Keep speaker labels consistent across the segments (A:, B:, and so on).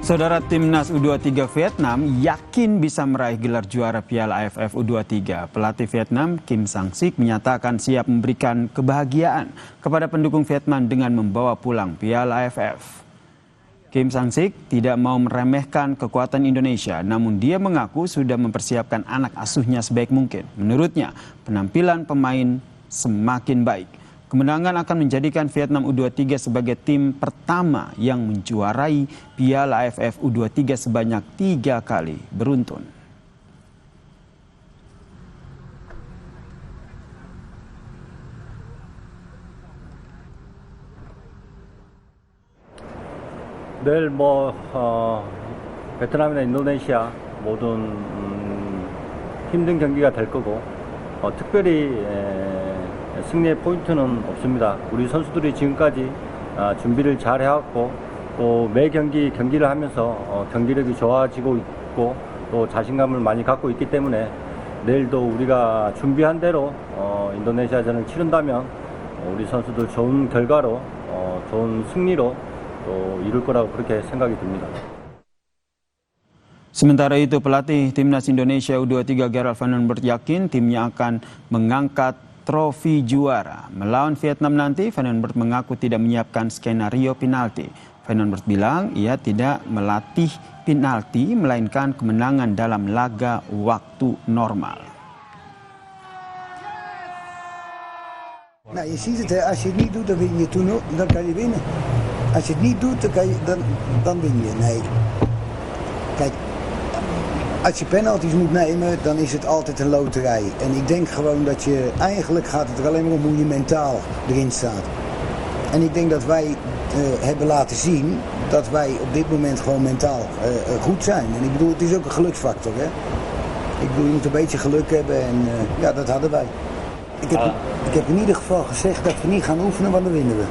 A: Saudara, timnas U23 Vietnam yakin bisa meraih gelar juara Piala AFF U23. Pelatih Vietnam Kim Sang-sik menyatakan siap memberikan kebahagiaan kepada pendukung Vietnam dengan membawa pulang Piala AFF. Kim Sang-sik tidak mau meremehkan kekuatan Indonesia, namun dia mengaku sudah mempersiapkan anak asuhnya sebaik mungkin. Menurutnya, penampilan pemain semakin baik. Kemenangan akan menjadikan Vietnam U23 sebagai tim pertama yang menjuarai Piala AFF U23 sebanyak 3 kali beruntun.
B: 내일 베트남이나 인도네시아 모든 힘든 경기가 될 거고 특별히 승리의 포인트는 없습니다. 우리 선수들이 지금까지 준비를 잘 해왔고 또 매 경기를 하면서 경기력이 좋아지고 있고 또 자신감을 많이 갖고 있기 때문에 내일도 우리가 준비한 대로 인도네시아전을 치른다면 우리 선수들 좋은 결과로 좋은 승리로 또 이룰 거라고 그렇게 생각이 듭니다.
A: Sementara itu, pelatih timnas Indonesia U23 Gerald Van den Berg yakin timnya akan mengangkat trofi juara. Melawan Vietnam nanti, Van den Berg mengaku tidak menyiapkan skenario penalti. Van den Berg bilang ia tidak melatih penalti, melainkan kemenangan dalam laga waktu normal.
C: Nou, je ziet het, als je het niet doet, dan win je toen ook, dan kan je winnen. Als je het niet doet, dan win je. Nee. Kijk, als je penalties moet nemen, dan is het altijd een loterij. En ik denk gewoon dat je, eigenlijk gaat het er alleen maar om hoe je mentaal erin staat. En ik denk dat wij hebben laten zien dat wij op dit moment gewoon mentaal goed zijn. En ik bedoel, het is ook een geluksfactor, hè. Ik bedoel, je moet een beetje geluk hebben en ja, dat hadden wij. Ik heb in ieder geval gezegd dat we niet gaan oefenen, want dan winnen we.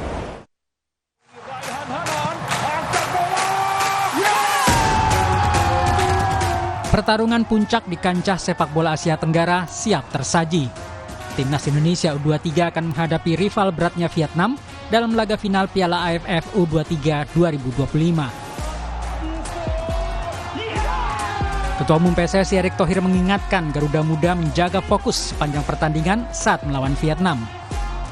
D: Pertarungan puncak di kancah sepak bola Asia Tenggara siap tersaji. Timnas Indonesia U23 akan menghadapi rival beratnya Vietnam dalam laga final Piala AFF U23 2025. Ketua Umum PSSI Erick Thohir mengingatkan Garuda Muda menjaga fokus sepanjang pertandingan saat melawan Vietnam.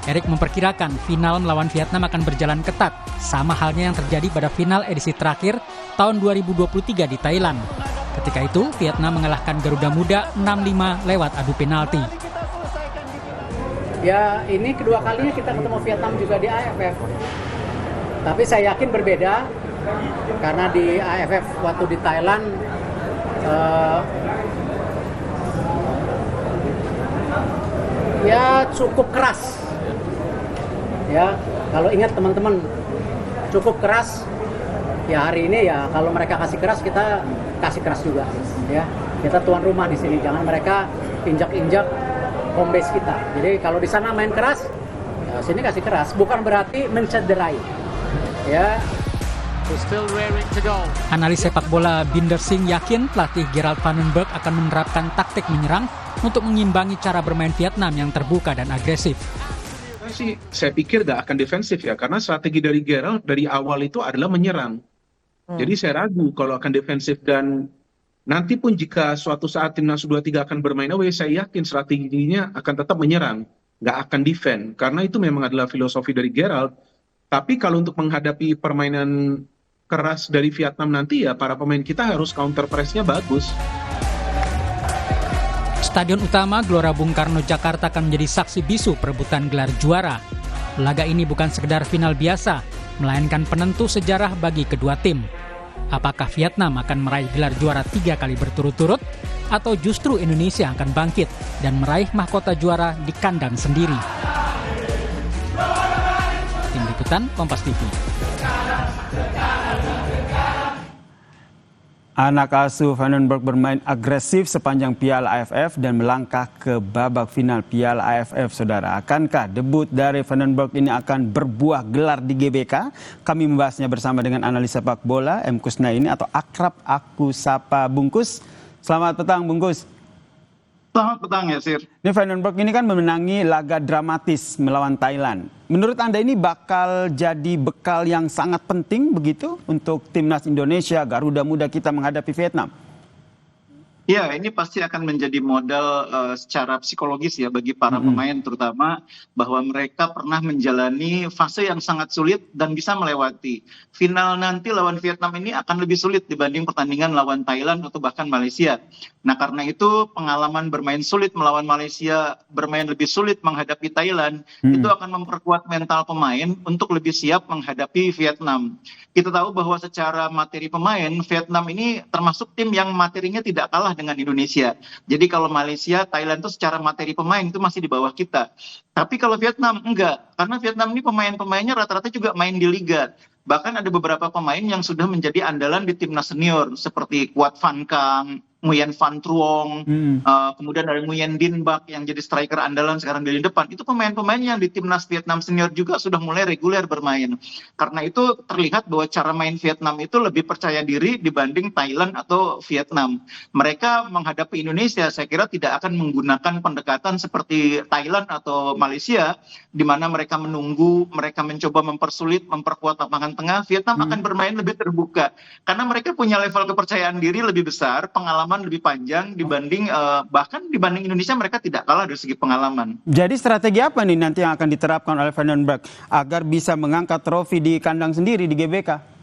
D: Erick memperkirakan final melawan Vietnam akan berjalan ketat, sama halnya yang terjadi pada final edisi terakhir tahun 2023 di Thailand. Ketika itu, Vietnam mengalahkan Garuda Muda 6-5 lewat adu penalti.
E: Ya, ini kedua kalinya kita ketemu Vietnam juga di AFF. Tapi saya yakin berbeda, karena di AFF waktu di Thailand, ya cukup keras. Ya, kalau ingat teman-teman, cukup keras. Ya hari ini ya kalau mereka kasih keras, kita kasih keras juga. Ya, kita tuan rumah di sini, jangan mereka injak-injak home base kita. Jadi kalau di sana main keras, ya sini kasih keras. Bukan berarti mencederai. Ya.
D: Analis sepak bola Binder Singh yakin pelatih Gerald Van den Berg akan menerapkan taktik menyerang untuk mengimbangi cara bermain Vietnam yang terbuka dan agresif.
F: Saya pikir gak akan defensif ya, karena strategi dari Gerald dari awal itu adalah menyerang. Jadi saya ragu kalau akan defensif, dan nanti pun jika suatu saat timnas U23 akan bermain away, saya yakin strateginya akan tetap menyerang, nggak akan defend, karena itu memang adalah filosofi dari Gerald. Tapi kalau untuk menghadapi permainan keras dari Vietnam nanti, ya para pemain kita harus counter press-nya bagus.
D: Stadion utama Gelora Bung Karno Jakarta akan menjadi saksi bisu perebutan gelar juara. Laga ini bukan sekedar final biasa, melainkan penentu sejarah bagi kedua tim. Apakah Vietnam akan meraih gelar juara 3 kali berturut-turut, atau justru Indonesia akan bangkit dan meraih mahkota juara di kandang sendiri? Tim Liputan Kompas TV.
A: Anak asuh Van den Berg bermain agresif sepanjang Piala AFF dan melangkah ke babak final Piala AFF, saudara. Akankah debut dari Van den Berg ini akan berbuah gelar di GBK? Kami membahasnya bersama dengan analis sepak bola M. Kusnaini, atau akrab aku sapa Bungkus. Selamat petang, Bungkus.
G: Selamat petang ya, Sir.
A: Ini Van den Berg ini kan memenangi laga dramatis melawan Thailand. Menurut Anda ini bakal jadi bekal yang sangat penting begitu untuk timnas Indonesia, Garuda Muda kita menghadapi Vietnam?
G: Ya, ini pasti akan menjadi modal secara psikologis ya bagi para pemain, terutama bahwa mereka pernah menjalani fase yang sangat sulit dan bisa melewati. Final nanti lawan Vietnam ini akan lebih sulit dibanding pertandingan lawan Thailand atau bahkan Malaysia. Nah, karena itu pengalaman bermain sulit melawan Malaysia, bermain lebih sulit menghadapi Thailand, itu akan memperkuat mental pemain untuk lebih siap menghadapi Vietnam. Kita tahu bahwa secara materi pemain, Vietnam ini termasuk tim yang materinya tidak kalah dengan Indonesia. Jadi kalau Malaysia, Thailand itu secara materi pemain itu masih di bawah kita. Tapi kalau Vietnam enggak, karena Vietnam ini pemain-pemainnya rata-rata juga main di liga. Bahkan ada beberapa pemain yang sudah menjadi andalan di timnas senior seperti Quat Van Kang, Nguyen Van Truong, kemudian ada Nguyen Din Bak yang jadi striker andalan sekarang di lini depan. Itu pemain-pemain yang di timnas Vietnam senior juga sudah mulai reguler bermain. Karena itu terlihat bahwa cara main Vietnam itu lebih percaya diri dibanding Thailand atau Vietnam. Mereka menghadapi Indonesia saya kira tidak akan menggunakan pendekatan seperti Thailand atau Malaysia, di mana mereka menunggu, mereka mencoba mempersulit, memperkuat lapangan tengah. Vietnam akan bermain lebih terbuka. Karena mereka punya level kepercayaan diri lebih besar, pengalaman lebih panjang dibanding bahkan dibanding Indonesia mereka tidak kalah dari segi pengalaman.
A: Jadi strategi apa nih nanti yang akan diterapkan oleh Van den Berg agar bisa mengangkat trofi di kandang sendiri di GBK?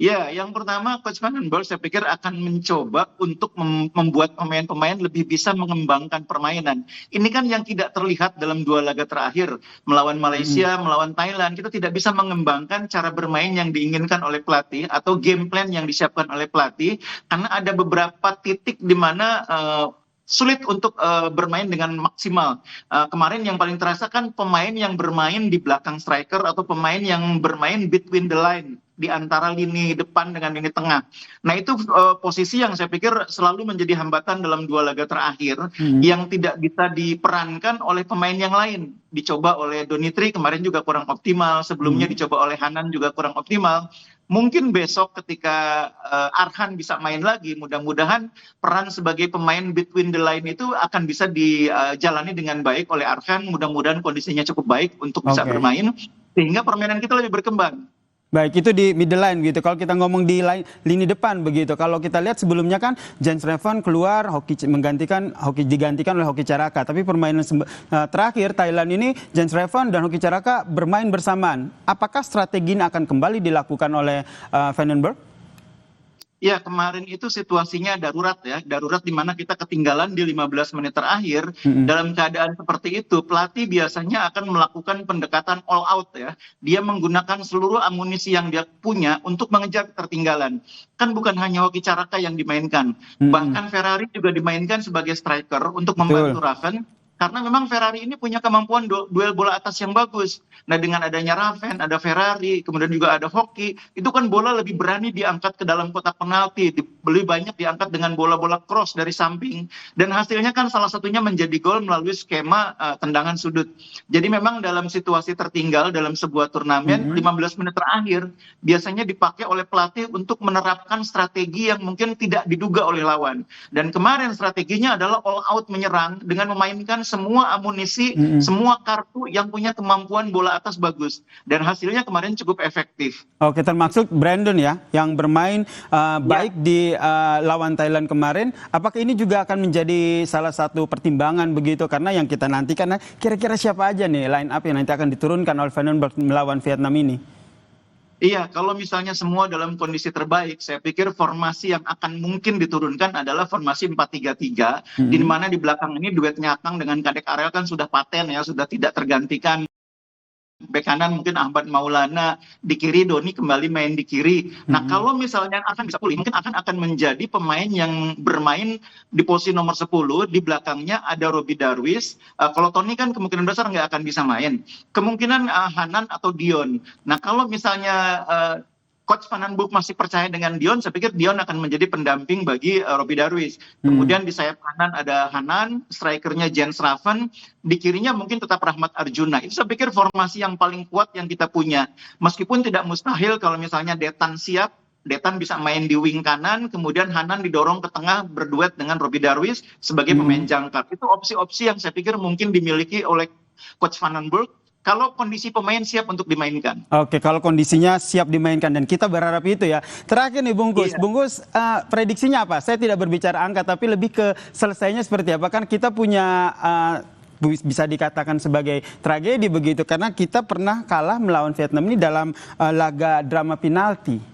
G: Ya, yang pertama Coach Van den Berg saya pikir akan mencoba untuk membuat pemain-pemain lebih bisa mengembangkan permainan. Ini kan yang tidak terlihat dalam 2 laga terakhir melawan Malaysia, melawan Thailand. Kita tidak bisa mengembangkan cara bermain yang diinginkan oleh pelatih atau game plan yang disiapkan oleh pelatih karena ada beberapa titik di mana sulit untuk bermain dengan maksimal. Kemarin yang paling terasa kan pemain yang bermain di belakang striker atau pemain yang bermain between the line, di antara lini depan dengan lini tengah. Nah itu posisi yang saya pikir selalu menjadi hambatan dalam 2 laga terakhir yang tidak bisa diperankan oleh pemain yang lain. Dicoba oleh Donitri kemarin juga kurang optimal, sebelumnya dicoba oleh Hanan juga kurang optimal. Mungkin besok ketika Arhan bisa main lagi, mudah-mudahan peran sebagai pemain between the line itu akan bisa dijalani dengan baik oleh Arhan. Mudah-mudahan kondisinya cukup baik untuk bisa bermain, sehingga permainan kita lebih berkembang.
A: Baik, itu di middle line gitu. Kalau kita ngomong di lini depan begitu. Kalau kita lihat sebelumnya kan Jens Revan keluar, digantikan oleh Hoki Caraka. Tapi permainan terakhir Thailand ini Jens Revan dan Hoki Caraka bermain bersamaan. Apakah strategi ini akan kembali dilakukan oleh Van den Berg?
G: Ya, kemarin itu situasinya darurat ya. Darurat di mana kita ketinggalan di 15 menit terakhir. Dalam keadaan seperti itu, pelatih biasanya akan melakukan pendekatan all out ya. Dia menggunakan seluruh amunisi yang dia punya untuk mengejar ketertinggalan. Kan bukan hanya Hoki Caraka yang dimainkan. Bahkan Ferrari juga dimainkan sebagai striker untuk membantu Raven. Karena memang Ferrari ini punya kemampuan duel bola atas yang bagus. Nah dengan adanya Raven, ada Ferrari, kemudian juga ada Hoki, itu kan bola lebih berani diangkat ke dalam kotak penalti, lebih banyak diangkat dengan bola-bola cross dari samping. Dan hasilnya kan salah satunya menjadi gol melalui skema tendangan sudut. Jadi memang dalam situasi tertinggal dalam sebuah turnamen, 15 menit terakhir biasanya dipakai oleh pelatih untuk menerapkan strategi yang mungkin tidak diduga oleh lawan. Dan kemarin strateginya adalah all out menyerang dengan memainkan semua amunisi, semua kartu yang punya kemampuan bola atas bagus. Dan hasilnya kemarin cukup efektif.
A: Oke, termasuk Brandon ya, yang bermain baik di lawan Thailand kemarin. Apakah ini juga akan menjadi salah satu pertimbangan begitu? Karena yang kita nantikan, kira-kira siapa aja nih line up yang nanti akan diturunkan oleh Van den Berg melawan Vietnam ini?
G: Iya, kalau misalnya semua dalam kondisi terbaik, saya pikir formasi yang akan mungkin diturunkan adalah formasi 4-3-3, di mana di belakang ini duetnya Akang dengan Kadek Arel kan sudah paten ya, sudah tidak tergantikan. Bek kanan mungkin Ahmad Maulana, di kiri Doni kembali main di kiri. Nah kalau misalnya akan bisa pulih, mungkin akan menjadi pemain yang bermain di posisi nomor 10, di belakangnya ada Robbie Darwis. Kalau Tony kan kemungkinan besar nggak akan bisa main. Kemungkinan Hanan atau Dion. Nah kalau misalnya Coach Van den Berg masih percaya dengan Dion, saya pikir Dion akan menjadi pendamping bagi Robbie Darwis. Kemudian di sayap kanan ada Hanan, strikernya Jens Raven, di kirinya mungkin tetap Rahmat Arjuna. Itu saya pikir formasi yang paling kuat yang kita punya. Meskipun tidak mustahil kalau misalnya Detan siap, Detan bisa main di wing kanan, kemudian Hanan didorong ke tengah berduet dengan Robbie Darwis sebagai pemain jangkar. Itu opsi-opsi yang saya pikir mungkin dimiliki oleh Coach Van den Burg kalau kondisi pemain siap untuk dimainkan.
A: Oke, kalau kondisinya siap dimainkan dan kita berharap itu ya. Terakhir nih Bung Gus, Bung Gus prediksinya apa? Saya tidak berbicara angka tapi lebih ke selesainya seperti apa? Kan kita punya bisa dikatakan sebagai tragedi begitu karena kita pernah kalah melawan Vietnam ini dalam laga drama penalti.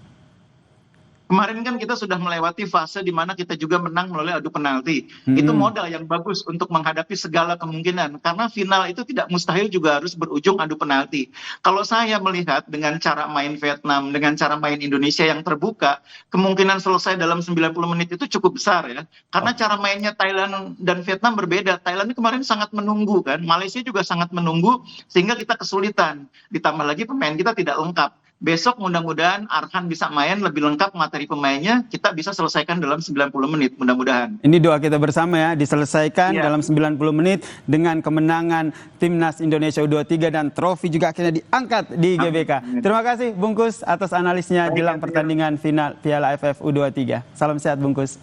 G: Kemarin kan kita sudah melewati fase di mana kita juga menang melalui adu penalti. Itu modal yang bagus untuk menghadapi segala kemungkinan. Karena final itu tidak mustahil juga harus berujung adu penalti. Kalau saya melihat dengan cara main Vietnam, dengan cara main Indonesia yang terbuka, kemungkinan selesai dalam 90 menit itu cukup besar ya. Karena cara mainnya Thailand dan Vietnam berbeda. Thailand ini kemarin sangat menunggu kan. Malaysia juga sangat menunggu sehingga kita kesulitan. Ditambah lagi pemain kita tidak lengkap. Besok mudah-mudahan Arhan bisa main lebih lengkap materi pemainnya, kita bisa selesaikan dalam 90 menit mudah-mudahan.
A: Ini doa kita bersama ya, diselesaikan dalam 90 menit dengan kemenangan Timnas Indonesia U23 dan trofi juga akhirnya diangkat di GBK. Terima kasih Bungkus atas analisnya jelang pertandingan final Piala AFF U23. Salam sehat Bungkus.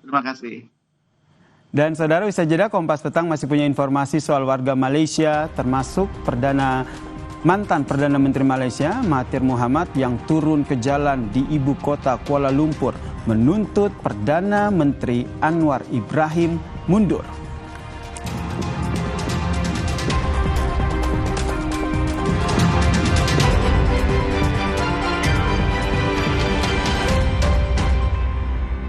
G: Terima kasih.
A: Dan saudara, bisa jeda Kompas Petang masih punya informasi soal warga Malaysia termasuk mantan Perdana Menteri Malaysia Mahathir Mohamad yang turun ke jalan di ibu kota Kuala Lumpur menuntut Perdana Menteri Anwar Ibrahim mundur.